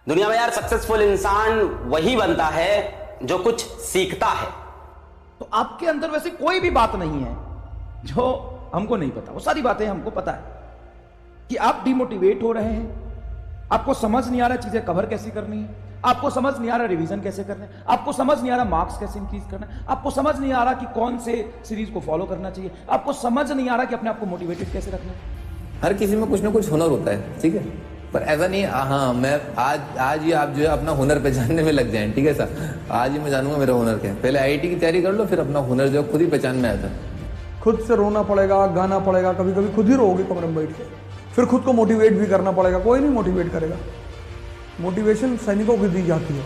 दुनिया में यार सक्सेसफुल इंसान वही बनता है जो कुछ सीखता है। तो आपके अंदर वैसे कोई भी बात नहीं है जो हमको नहीं पता। वो सारी बातें हमको पता है कि आप डिमोटिवेट हो रहे हैं, आपको समझ नहीं आ रहा चीजें कवर कैसे करनी है, आपको समझ नहीं आ रहा रिवीजन कैसे करना है, आपको समझ नहीं आ रहा मार्क्स कैसे इंक्रीज करना है, आपको समझ नहीं आ रहा कि कौन से सीरीज को फॉलो करना चाहिए, आपको समझ नहीं आ रहा कि अपने आप को मोटिवेटेड कैसे रखना है। हर किसी में कुछ ना कुछ हुनर होता है, ठीक है, पर ऐसा नहीं हाँ मैं आज ही आप जो है अपना हुनर पहचानने में लग जाएं, ठीक है सर, आज ही मैं जानूंगा मेरा हुनर क्या है। पहले आईआईटी की तैयारी कर लो, फिर अपना हुनर जो खुद ही पहचान में आता है। खुद से रोना पड़ेगा, गाना पड़ेगा, कभी कभी खुद ही रोओगे कमरे में बैठ के, फिर खुद को मोटिवेट भी करना पड़ेगा। कोई नहीं मोटिवेट करेगा, मोटिवेशन सैनिकों को दी जाती है।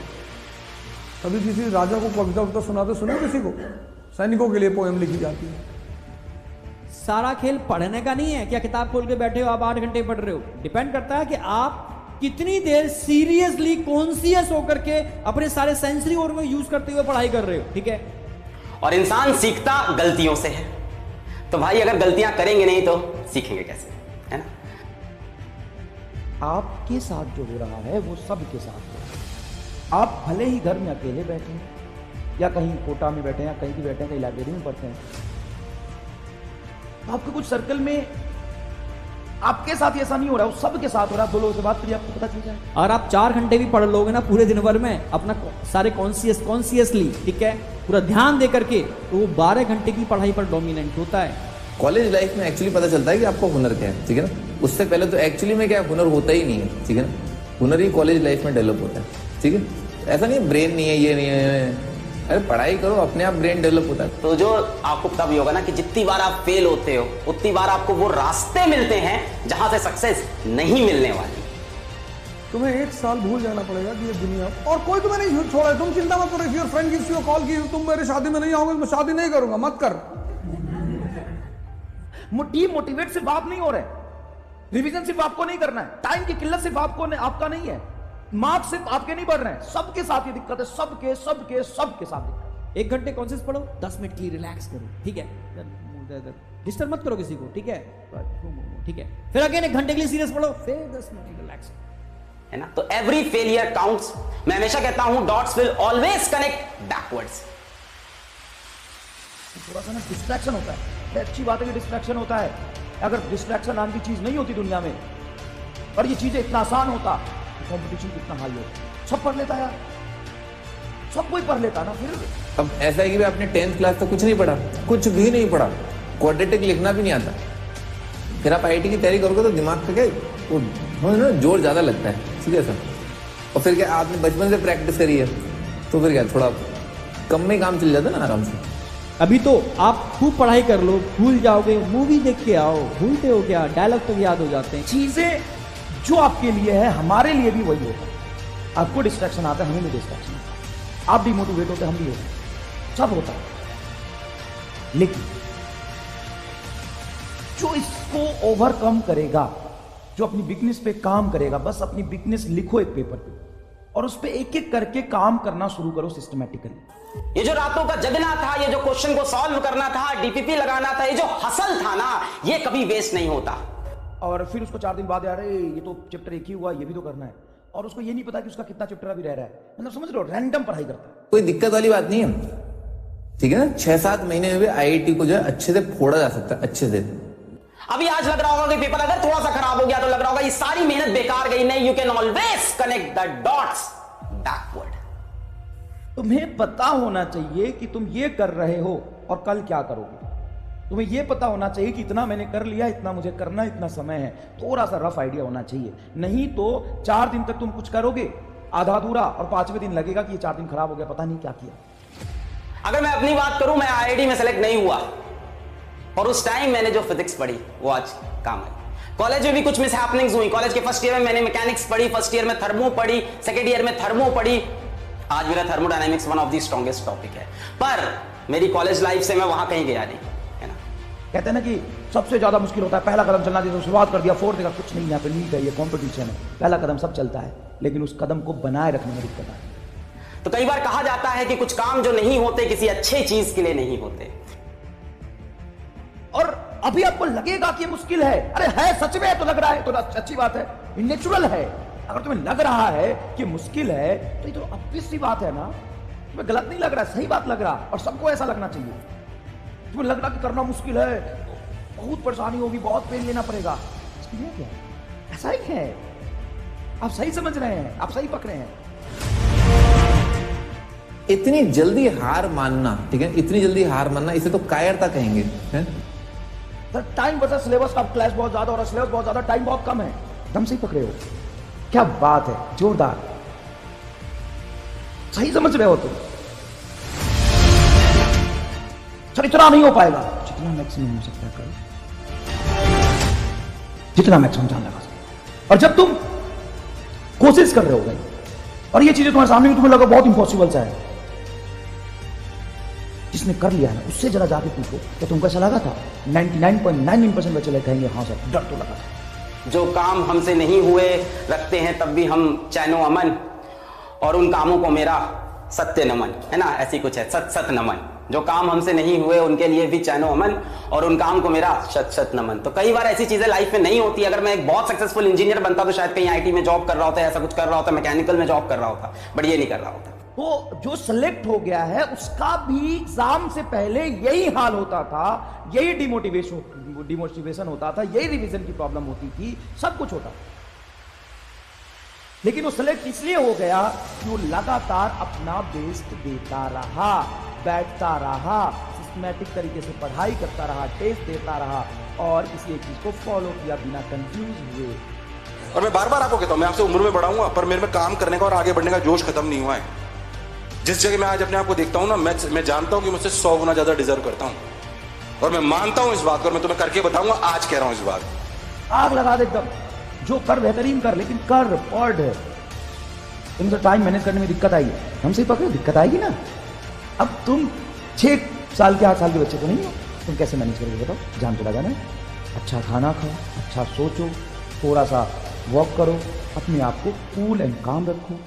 कभी किसी राजा को कविता वविता सुनाते सुना किसी को? सैनिकों के लिए पोएम लिखी जाती है। सारा खेल पढ़ने का नहीं है। क्या किताब खोल के बैठे हो आप 8 घंटे पढ़ रहे हो? डिपेंड करता है कि आप कितनी देर सीरियसली कॉन्शियस होकर के अपने सारे सेंसरी ऑर्गन को यूज करते हुए पढ़ाई कर रहे हो, ठीक है। और इंसान सीखता गलतियों से है, तो भाई अगर गलतियां करेंगे नहीं तो सीखेंगे कैसे, है ना। आपके साथ जो हो रहा है वो सबके साथ हो रहा है। आप भले ही घर में अकेले बैठे हैं या कहीं कोटा में बैठे हैं या कहीं भी बैठे हैं, कहीं लाइब्रेरी में पढ़ते हैं, आपके कुछ सर्कल में आपके साथ ऐसा नहीं हो रहा, वो सबके साथ हो रहा है। 2 लोगों से बात करिए, आपको पता चल जाए। और आप 4 घंटे भी पढ़ लोगे ना पूरे दिन भर में अपना सारे कॉन्शियसली, ठीक है, पूरा ध्यान दे करके, तो वो 12 घंटे की पढ़ाई पर डोमिनेंट होता है। कॉलेज लाइफ में एक्चुअली पता चलता है कि आपको हुनर क्या है, ठीक है ना। उससे पहले तो एक्चुअली में क्या हुनर होता ही नहीं है, ठीक है ना। हुनर ही कॉलेज लाइफ में डेवलप होता है, ठीक है। ऐसा नहीं ब्रेन नहीं है, ये नहीं है, अरे पढ़ाई करो, अपने आप ब्रेन डेवलप होता है। तो जो आपको पता भी होगा ना कि जितनी बार आप फेल होते हो उतनी बार आपको वो रास्ते मिलते हैं जहां से सक्सेस नहीं मिलने वाली। तुम्हें 1 साल भूल जाना पड़ेगा कि ये दुनिया, और कोई तुम्हें नहीं छोड़ा है। तुम चिंता मत करो, if your friend gives you a call कि तुम मेरी शादी में नहीं आओगे, मैं शादी नहीं करूंगा, मत कर। मोटिवेट सिर्फ आप नहीं हो रहे, रिवीजन सिर्फ आपको नहीं करना है, टाइम की किल्लत सिर्फ आपका नहीं है, मार्क्स सिर्फ आपके नहीं बढ़ रहे हैं, सबके साथ ये दिक्कत है, सबके साथ दिक्कत। 1 घंटे कॉन्शियस पढ़ो, 10 मिनट के लिए रिलैक्स करो, ठीक है, डिस्टर्ब मत करो किसी को, ठीक है, ठीक है। फिर अगेन 1 घंटे के लिए सीरियस पढ़ो, फिर 10 मिनट रिलैक्स, है ना। तो एवरी फेलियर काउंट्स। मैं हमेशा कहता हूं dots will always connect backwards. थोड़ा सा ना डिस्ट्रैक्शन होता है, अच्छी बात है कि डिस्ट्रैक्शन होता है। अगर डिस्ट्रैक्शन नाम की चीज नहीं होती दुनिया में और ये चीजें इतना आसान होता, कंपटीशन कितना हाई होता, सब पढ़ लेता यार, सब कोई पढ़ लेता ना। फिर अब ऐसा है कि आपने 10th क्लास तक कुछ नहीं पढ़ा, कुछ भी नहीं पढ़ा, क्वाड्रेटिक लिखना भी नहीं आता, फिर आप आईआईटी की तैयारी करोगे तो दिमाग पे क्या जोर ज्यादा लगता है, ठीक है सर। और फिर क्या आपने बचपन से प्रैक्टिस करी है तो फिर क्या थोड़ा कम में काम चल जाता है ना आराम से। अभी तो आप खूब पढ़ाई कर लो, भूल जाओगे, मूवी देख के आओ, भूलते हो क्या, डायलॉग तो याद हो जाते हैं। चीजें जो आपके लिए है हमारे लिए भी वही होता है। आपको डिस्ट्रैक्शन आता है, हमें भी डिस्ट्रैक्शन आता है, आप डिमोटिवेट होते हैं, हम भी होते हैं, सब होता है। लेकिन जो इसको ओवरकम करेगा, जो अपनी वीकनेस पे काम करेगा, बस अपनी वीकनेस लिखो एक पेपर पे और उस पे एक एक करके काम करना शुरू करो सिस्टमैटिकली। ये जो रातों का जगना था, ये जो क्वेश्चन को सॉल्व करना था, डीपीपी लगाना था, ये जो हसल था ना, ये कभी वेस्ट नहीं होता। और फिर उसको 4 दिन बाद यार ये तो चैप्टर 1 ही हुआ, ये भी तो करना है, और उसको ये नहीं पता कि उसका कितना चैप्टर अभी रह रहा है। मतलब समझ लो, रैंडम पढ़ाई करता है। कोई दिक्कत वाली बात नहीं है, ठीक है ना। 6-7 महीने में भी आईआईटी को जो है अच्छे से फोड़ा जा सकता है, अच्छे से। अभी आज लग रहा होगा कि पेपर अगर थोड़ा सा खराब हो गया तो लग रहा होगा ये सारी मेहनत बेकार गई। नहीं, you can always connect the dots backward. तुम्हें पता होना चाहिए कि तुम ये कर रहे हो और कल क्या करोगे। तुम्हें ये पता होना चाहिए कि इतना मैंने कर लिया, इतना मुझे करना, इतना समय है। थोड़ा सा रफ आइडिया होना चाहिए, नहीं तो 4 दिन तक तुम कुछ करोगे आधा अधूरा और 5वें दिन लगेगा कि ये 4 दिन खराब हो गया, पता नहीं क्या किया। अगर मैं अपनी बात करूं, मैं आईआईटी में सेलेक्ट नहीं हुआ और उस टाइम मैंने जो फिजिक्स पढ़ी वो आज काम आई। कॉलेज में भी कुछ मिस हैपनिंग्स हुई। कॉलेज के फर्स्ट ईयर में मैंने मैकेनिक्स पढ़ी, फर्स्ट ईयर में थर्मो पढ़ी, सेकेंड ईयर में थर्मो पढ़ी। आज मेरा thermodynamics one of the strongest topic है, पर मेरी कॉलेज लाइफ से मैं वहां कहीं गया नहीं, है ना। कहते हैं ना कि सबसे ज्यादा मुश्किल होता है पहला कदम चलना। तो शुरुआत कर दिया, 4 देखा कुछ नहीं, यहाँ पे नीट है, ये कॉम्पिटिशन है, पहला कदम सब चलता है, लेकिन उस कदम को बनाए रखने में दिक्कत आती है। तो कई बार कहा जाता है कि कुछ काम जो नहीं होते किसी अच्छे चीज के लिए नहीं होते। और अभी आपको लगेगा कि ये मुश्किल है, अरे है, सच में तो लग रहा है तो अच्छी बात है, नेचुरल है। अगर तुम्हें लग रहा है कि मुश्किल है तो ये तो ऑब्वियस सी बात है ना, तुम्हें गलत नहीं लग रहा, सही बात लग रहा, और सबको ऐसा लगना चाहिए। तुम्हें लग रहा कि करना मुश्किल है, बहुत परेशानी होगी, बहुत पेन लेना पड़ेगा, क्या ऐसा ही है। आप सही समझ रहे हैं, आप सही पकड़े हैं। इतनी जल्दी हार मानना, ठीक है, इतनी जल्दी हार मानना, इसे तो कायरता कहेंगे, है? सर टाइम वर्सेस सिलेबस का क्लास बहुत ज्यादा और सिलेबस बहुत ज्यादा, टाइम बहुत कम है, दम से ही पकड़े हो। क्या बात है, जोरदार, सही समझ रहे हो तुम। सर इतना नहीं हो पाएगा, जितना मैक्सिमम हो सकता है करो, जितना मैक्सिमम जान लगा सकते। और जब तुम कोशिश कर रहे हो भाई और ये चीजें तुम्हारे सामने, तुम्हें लगा बहुत इंपॉसिबल सा है, जिसने कर लिया ना उससे जरा जाके पूछो तो तुमको ऐसा लगा था। 99.99% बच्चे लोग कहेंगे हाँ सर डर तो लगा था। जो काम हमसे नहीं हुए रखते हैं तब भी हम चैनो अमन, और उन कामों को मेरा सत्य नमन, है ना, ऐसी कुछ है, सत सत नमन। जो काम हमसे नहीं हुए उनके लिए भी चैनो अमन, और उन काम को मेरा शत शत नमन। तो कई बार ऐसी चीजें लाइफ में नहीं होती। अगर मैं एक बहुत सक्सेसफुल इंजीनियर बनता तो शायद कहीं आईटी में जॉब कर रहा होता, ऐसा कुछ कर रहा होता, मैकेनिकल में जॉब कर रहा होता, बट ये नहीं कर रहा होता। तो जो सिलेक्ट हो गया है उसका भी एग्जाम से पहले यही हाल होता था, यही डिमोटिवेशन होता था, यही रिवीजन की प्रॉब्लम होती थी, सब कुछ होता था। लेकिन वो सिलेक्ट इसलिए हो गया कि वो लगातार अपना बेस्ट देता रहा, बैठता रहा, सिस्टमैटिक तरीके से पढ़ाई करता रहा, टेस्ट देता रहा, और इसी एक चीज को फॉलो किया बिना कंफ्यूज हुए। और मैं बार बार आपको कहता हूं, मैं आपसे उम्र में बड़ा हूं, पर मेरे में काम करने का और आगे बढ़ने का जोश खत्म नहीं हुआ है। जिस जगह मैं आज अपने आप को देखता हूं ना, मैं जानता हूं कि मुझसे 100 गुना ज्यादा डिजर्व करता हूं, और मैं मानता हूं इस बात को, और मैं तुम्हें करके बताऊंगा, आज कह रहा हूं इस बात। आग लगा दे एकदम, जो कर बेहतरीन कर, लेकिन कर पढ़। तुमसे टाइम मैनेज करने में दिक्कत आई है, हमसे पकड़ो, दिक्कत आएगी ना। अब तुम 6 साल के 8 साल के बच्चे तो नहीं हो, तुम कैसे मैनेज करोगे बताओ? जान तो लगाना है, अच्छा खाना खाओ, अच्छा सोचो, थोड़ा सा वॉक करो, अपने आप को कूल एंड काम रखो,